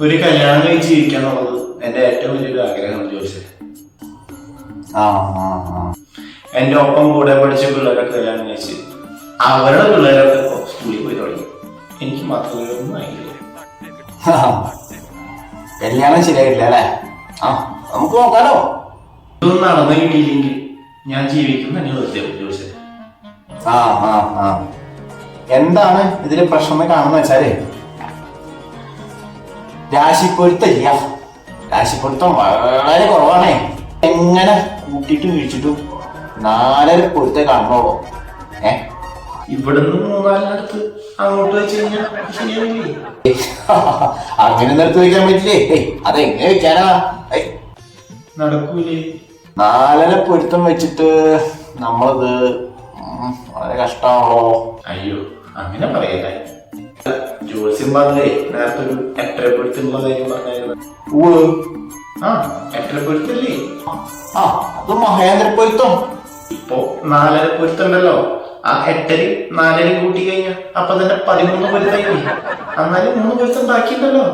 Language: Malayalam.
ഒരു കല്യാണം കഴിച്ച് ജീവിക്കുക എന്നുള്ളത് എന്റെ ഏറ്റവും വലിയൊരു ആഗ്രഹമാണ് ജോലിച്ചത്. എന്റെ ഒപ്പം കൂടെ പഠിച്ച പിള്ളേരൊക്കെ കല്യാണം കഴിച്ച് അവരുടെ പിള്ളേരൊക്കെ ഇപ്പൊ സ്കൂളിൽ പോയി തുടങ്ങി. എനിക്ക് മാത്രമേ ഒന്നും ആയില്ല. കല്യാണം ശരിയായില്ല അല്ലേ? നമുക്ക് നോക്കാലോ. ഇതൊന്നും നടന്നു കിട്ടിയില്ലെങ്കിൽ ഞാൻ ജീവിക്കുന്ന തന്നെ വെറുതെ ജോലിച്ചത്. എന്താണ് ഇതില് പ്രശ്നം കാണുന്ന വെച്ചാല് രാശിപ്പൊരുത്തല്ല. രാശിപ്പൊരുത്തം വളരെ കുറവാണേ. എങ്ങനെ കൂട്ടിയിട്ട് വീഴ്ചിട്ടും 4 പൊരുത്തേ കാണുന്നുള്ളൂ. ഇവിടുന്ന് 3-4 അങ്ങോട്ട് വെച്ച് കഴിഞ്ഞാൽ ശരിയാവില്ലേ? അങ്ങനെ നിർത്തി വയ്ക്കാൻ പറ്റില്ലേ? അതെങ്ങനെ വെക്കാനാ? നടക്കൂലേ? 4 പൊരുത്തം വെച്ചിട്ട് നമ്മളത് വളരെ കഷ്ടമാണല്ലോ. അയ്യോ, അങ്ങനെ പറയല്ലേ. ജോത്സ്യം പറഞ്ഞേ നേരത്തെ ഒരു 8 പൊരുത്തുള്ള കാര്യം പറഞ്ഞായിരുന്നു. 8 പൊരുത്തല്ലേ? അത് മഹേന്ദ്ര പൊരുത്തം. ഇപ്പൊ 4 പൊരുത്തുണ്ടല്ലോ. ആ 8 4 കൂട്ടി കഴിഞ്ഞാൽ അപ്പൊ തന്നെ 13 പൊരുത്തായി. എന്നാലും 3 പൊരുത്തം ബാക്കിയുണ്ടല്ലോ.